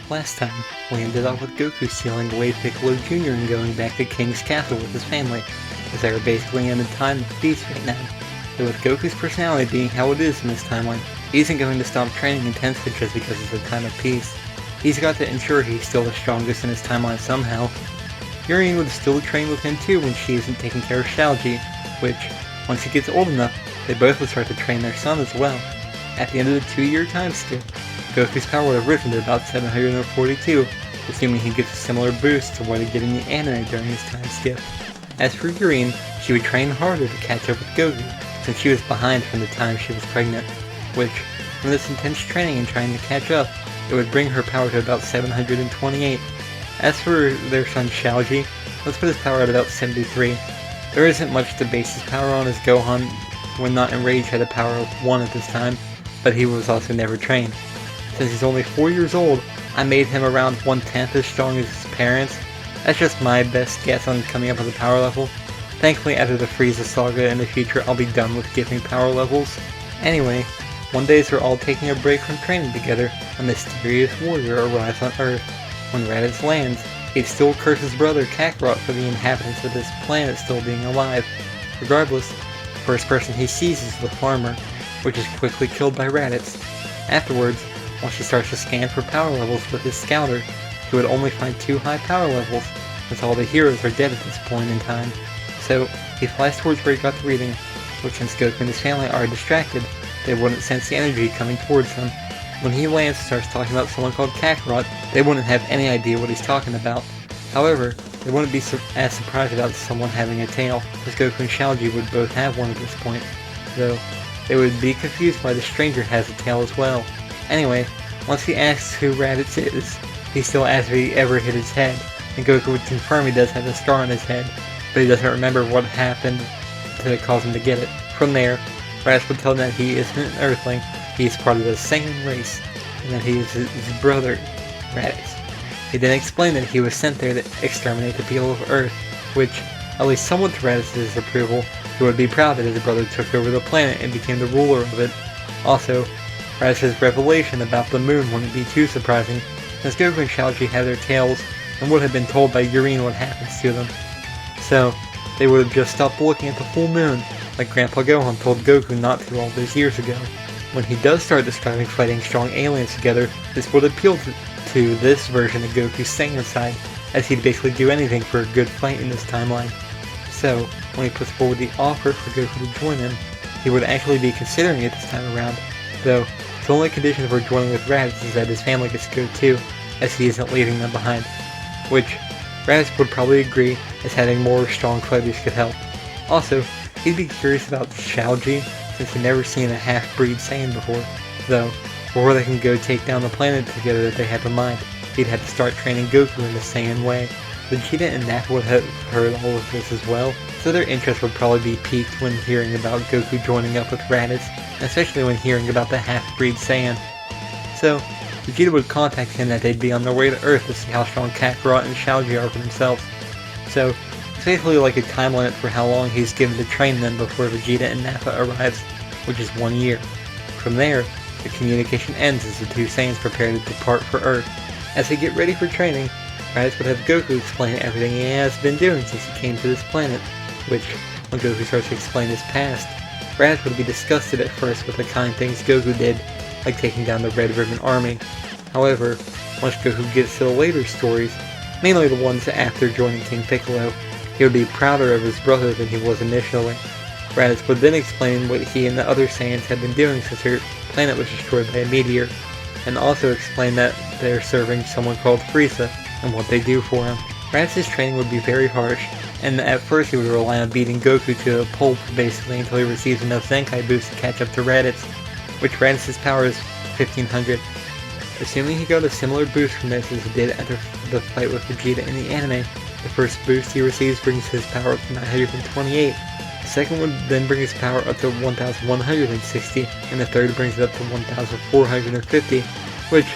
Last time, we ended up with Goku sealing away Piccolo Jr. and going back to King's Castle with his family, as they are basically in a time of peace right now. But with Goku's personality being how it is in this timeline, he isn't going to stop training intensely just because it's a time of peace. He's got to ensure he's still the strongest in his timeline somehow. Yuri would still train with him too when she isn't taking care of Shalji, which, once he gets old enough, they both would start to train their son as well. At the end of the 2-year time skip, Goku's power would have risen to about 742, assuming he gets a similar boost to what he did in the anime during his time skip. As for Yuri, she would train harder to catch up with Goku, since she was behind from the time she was pregnant, which, from this intense training and trying to catch up, it would bring her power to about 728. As for their son Shalji, let's put his power at about 73. There isn't much to base his power on, as Gohan, when not enraged, had a power of 1 at this time, but he was also never trained. Since he's only 4 years old, I made him around 1/10 as strong as his parents. That's just my best guess on coming up with a power level. Thankfully, after the Frieza saga in the future, I'll be done with giving power levels. Anyway, one day as they're all taking a break from training together, a mysterious warrior arrives on Earth. When Raditz lands, he'd still curse his brother Kakarot for the inhabitants of this planet still being alive. Regardless, the first person he sees is the farmer, which is quickly killed by Raditz. Afterwards, once he starts to scan for power levels with his scouter, he would only find 2 high power levels, since all the heroes are dead at this point in time. So, he flies towards where he got the reading, which since Goku and his family are distracted, they wouldn't sense the energy coming towards them. When he lands and starts talking about someone called Kakarot, they wouldn't have any idea what he's talking about. However, they wouldn't be as surprised about someone having a tail, as Goku and Shalji would both have one at this point, though they would be confused why the stranger has a tail as well. Anyway, once he asks who Raditz is, he still asks if he ever hit his head, and Goku would confirm he does have a scar on his head, but he doesn't remember what happened to cause him to get it. From there, Raditz would tell him that he isn't an Earthling, he is part of the Saiyan race, and that he is his brother, Raditz. He then explained that he was sent there to exterminate the people of Earth, which, at least somewhat to Raditz's approval, he would be proud that his brother took over the planet and became the ruler of it. Also, Raditz's revelation about the moon wouldn't be too surprising, since Goku and Shalji have their tails and would have been told by Yurine what happens to them. So, they would have just stopped looking at the full moon, like Grandpa Gohan told Goku not to all those years ago. When he does start describing fighting strong aliens together, this would appeal to this version of Goku's Saiyan side, as he'd basically do anything for a good fight in this timeline. So, when he puts forward the offer for Goku to join him, he would actually be considering it this time around, though the only condition for joining with Raditz is that his family gets to go too, as he isn't leaving them behind, which Raditz would probably agree, as having more strong fighters could help. Also, he'd be curious about Shalji, since he'd never seen a half-breed Saiyan before, though before they can go take down the planet together that they have in mind, he'd have to start training Goku in the Saiyan way. Vegeta and Nappa would have heard all of this as well, so their interest would probably be piqued when hearing about Goku joining up with Raditz, especially when hearing about the half-breed Saiyan. So, Vegeta would contact him that they'd be on their way to Earth to see how strong Kakarot and Shalji are for themselves. So, it's basically like a time limit for how long he's given to train them before Vegeta and Nappa arrives, which is 1 year. From there, the communication ends as the two Saiyans prepare to depart for Earth. As they get ready for training, Raditz would have Goku explain everything he has been doing since he came to this planet, which, when Goku starts to explain his past, Raditz would be disgusted at first with the kind things Goku did, like taking down the Red Ribbon Army. However, once Goku gets to the later stories, mainly the ones after joining King Piccolo, he would be prouder of his brother than he was initially. Raditz would then explain what he and the other Saiyans had been doing since their planet was destroyed by a meteor, and also explain that they're serving someone called Frieza, and what they do for him. Raditz's training would be very harsh, and at first he would rely on beating Goku to a pulp basically until he receives enough Zenkai boost to catch up to Raditz, which Raditz's power is 1500. Assuming he got a similar boost from this as he did after the fight with Vegeta in the anime, the first boost he receives brings his power up to 928, the second one then brings his power up to 1160, and the third brings it up to 1450, which,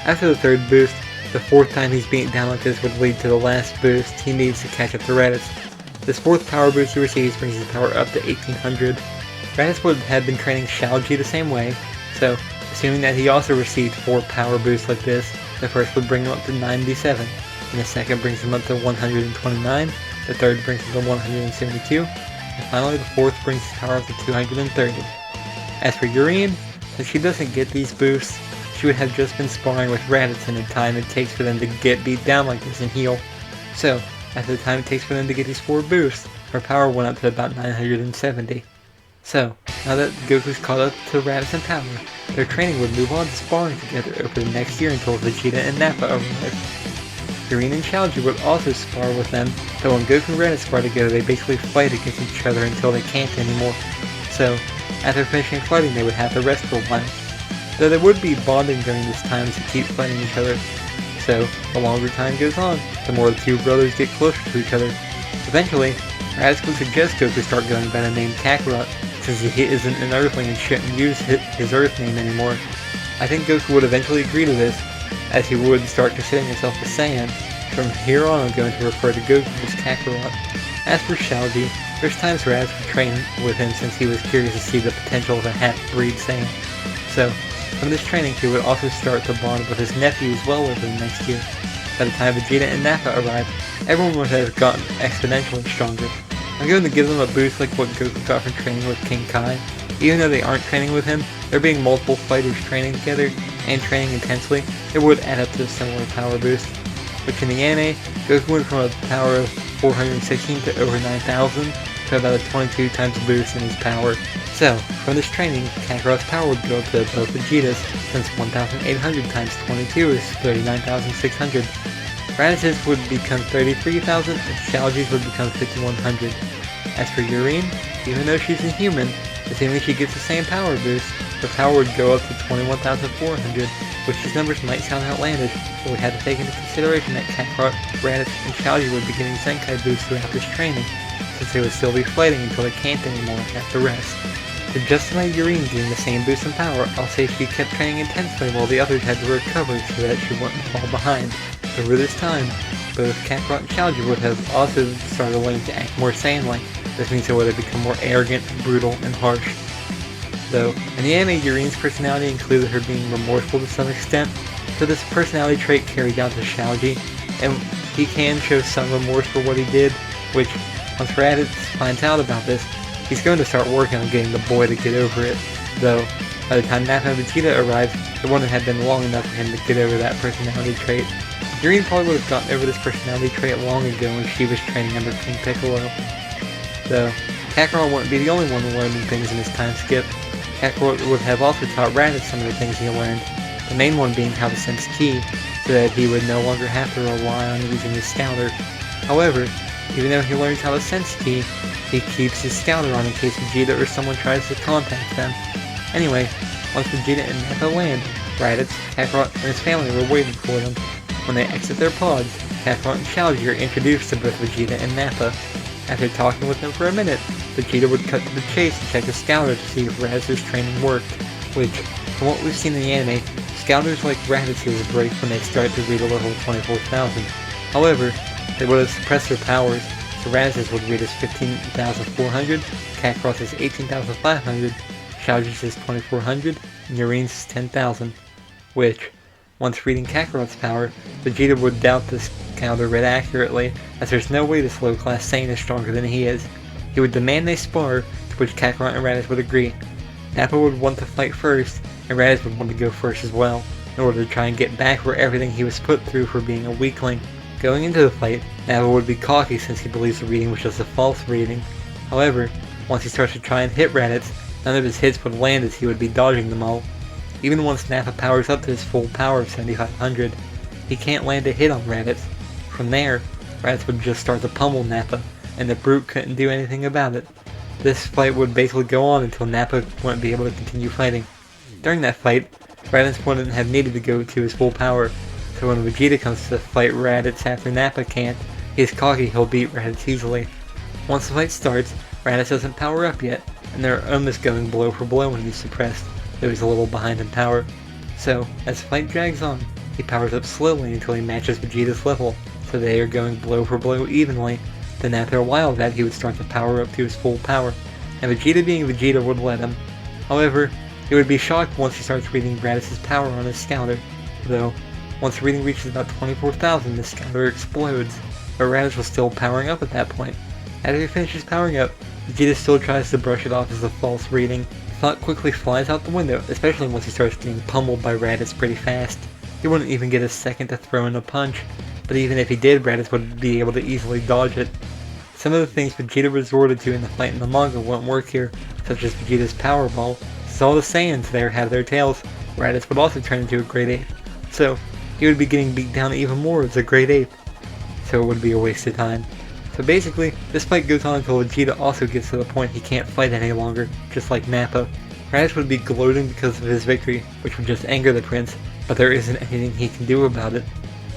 after the third boost, the fourth time he's beaten down like this would lead to the last boost he needs to catch up to Raditz. This fourth power boost he receives brings his power up to 1800. Raditz would have been training Shalji the same way, so Assuming that he also received 4 power boosts like this, the first would bring him up to 97, and the second brings him up to 129, the third brings him to 172, and finally the fourth brings his power up to 230. As for Urine, since she doesn't get these boosts, she would have just been sparring with Raditz in the time it takes for them to get beat down like this and heal. So, after the time it takes for them to get these 4 boosts, her power went up to about 970. So, now that Goku's caught up to Raditz in power, their training would move on to sparring together over the next year until Vegeta and Nappa arrive. Urine and Chaoji would also spar with them, but when Goku and Raditz spar together they basically fight against each other until they can't anymore. So, after finishing fighting they would have to rest for a while. Though they would be bonding during this time to keep fighting each other. So, the longer time goes on, the more the two brothers get closer to each other. Eventually, Raditz would suggest Goku start going by the name Kakarot, since he isn't an Earthling and shouldn't use his Earth name anymore. I think Goku would eventually agree to this, as he would start considering himself a Saiyan. From here on, I'm going to refer to Goku as Kakarot. As for Chaoji, there's times Raditz would train with him since he was curious to see the potential of a half-breed Saiyan. So, from this training he would also start to bond with his nephew as well over the next year. By the time Vegeta and Nappa arrived, everyone would have gotten exponentially stronger. I'm going to give them a boost like what Goku got from training with King Kai. Even though they aren't training with him, there being multiple fighters training together and training intensely, it would add up to a similar power boost. Which in the anime, Goku went from a power of 416 to over 9,000 to about a 22 times boost in his power. So, from this training, Kakarot's power would go up to above Vegeta's, since 1,800 times 22 is 39,600. Raditz's would become 33,000 and Chaoji's would become 5,100. As for Urine, even though she's a human, assuming she gets the same power boost, her power would go up to 21,400, which these numbers might sound outlandish, but we had to take into consideration that Kakarot, Raditz, and Chaoji would be getting Zenkai boosts throughout this training, since they would still be fighting until they can't anymore and have to rest. To justify Urine getting the same boost in power, I'll say she kept training intensely while the others had to recover so that she wouldn't fall behind. Over this time, both Kakarot and Chaoji would have also started learning to act more Saiyan-like. This means they would have become more arrogant, brutal, and harsh. Though, in the anime, Urine's personality included her being remorseful to some extent, so this personality trait carried down to Chaoji, and he can show some remorse for what he did, which, once Raditz finds out about this, he's going to start working on getting the boy to get over it. Though, by the time Nappa and Vegeta arrived, it wouldn't have been long enough for him to get over that personality trait. Urine probably would have gotten over this personality trait long ago when she was training under King Piccolo. Though, Kakarot wouldn't be the only one learning things in his time skip. Kakarot would have also taught Raditz some of the things he learned, the main one being how to sense ki, so that he would no longer have to rely on using his scouter. However, even though he learns how to sense ki, he keeps his scouter on in case Vegeta or someone tries to contact them. Anyway, once Vegeta and Nappa land, Raditz, Kakarot, and his family were waiting for them. When they exit their pods, Kakarot and Chaoji are introduced to both Vegeta and Nappa. After talking with them for a minute, Vegeta would cut to the chase and check his scouter to see if Raditz's training worked, which, from what we've seen in the anime, scouters like Raditz's break when they start to read a level of 24,000. However, they would have suppressed their powers, so Raditz's would read as 15,400, Kakarot's as 18,500, Chaoji's as 2,400, and Urine's as 10,000, which, once reading Kakarot's power, Vegeta would doubt this counter read accurately, as there's no way this low-class Saiyan is stronger than he is. He would demand they spar, to which Kakarot and Raditz would agree. Nappa would want to fight first, and Raditz would want to go first as well, in order to try and get back for everything he was put through for being a weakling. Going into the fight, Nappa would be cocky since he believes the reading was just a false reading. However, once he starts to try and hit Raditz, none of his hits would land as he would be dodging them all. Even once Nappa powers up to his full power of 7,500, he can't land a hit on Raditz. From there, Raditz would just start to pummel Nappa, and the brute couldn't do anything about it. This fight would basically go on until Nappa wouldn't be able to continue fighting. During that fight, Raditz wouldn't have needed to go to his full power, so when Vegeta comes to fight Raditz after Nappa can't, he's cocky he'll beat Raditz easily. Once the fight starts, Raditz doesn't power up yet, and they're almost going blow for blow when he's suppressed, though he's a little behind in power. So, as the fight drags on, he powers up slowly until he matches Vegeta's level, so they are going blow for blow evenly. Then after a while of that he would start to power up to his full power, and Vegeta being Vegeta would let him. However, He would be shocked once he starts reading Raditz's power on his scouter, though once the reading reaches about 24,000 the scouter explodes, but Raditz was still powering up at that point. After he finishes powering up, Vegeta still tries to brush it off as a false reading. The thought quickly flies out the window, especially once he starts getting pummeled by Raditz pretty fast. He wouldn't even get a second to throw in a punch, but even if he did, Raditz would be able to easily dodge it. Some of the things Vegeta resorted to in the fight in the manga won't work here, such as Vegeta's Power Ball. Since all the Saiyans there have their tails, Raditz would also turn into a Great Ape. So, he would be getting beat down even more as a Great Ape. So it would be a waste of time. So basically, this fight goes on until Vegeta also gets to the point he can't fight any longer, just like Nappa. Raditz would be gloating because of his victory, which would just anger the prince, but there isn't anything he can do about it.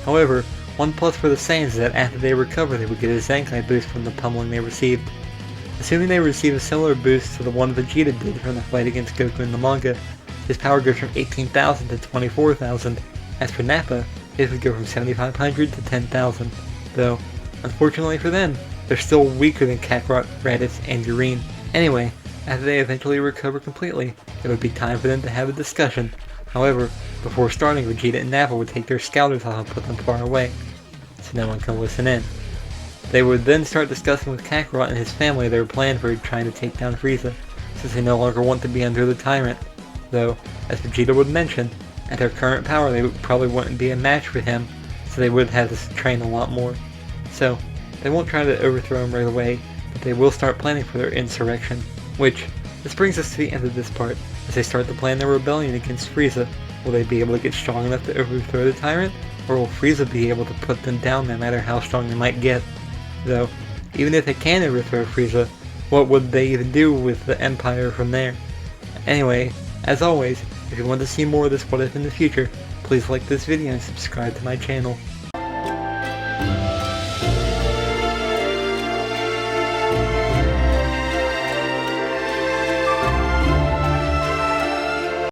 However, one plus for the Saiyans is that after they recover they would get a Zenkai boost from the pummeling they received. Assuming they receive a similar boost to the one Vegeta did from the fight against Goku in the manga, his power goes from 18,000 to 24,000. As for Nappa, his would go from 7,500 to 10,000, though, unfortunately for them, they're still weaker than Kakarot, Raditz, and Urine. Anyway, after they eventually recover completely, it would be time for them to have a discussion. However, before starting, Vegeta and Nappa would take their scouters off and put them far away, so no one can listen in. They would then start discussing with Kakarot and his family their plan for trying to take down Frieza, since they no longer want to be under the tyrant. Though, as Vegeta would mention, at their current power they probably wouldn't be a match for him, so they would have to train a lot more. So, they won't try to overthrow him right away, but they will start planning for their insurrection. Which, this brings us to the end of this part, as they start to plan their rebellion against Frieza. Will they be able to get strong enough to overthrow the tyrant, or will Frieza be able to put them down no matter how strong they might get? Though, even if they can overthrow Frieza, what would they even do with the Empire from there? Anyway, as always, if you want to see more of this What If in the future, please like this video and subscribe to my channel.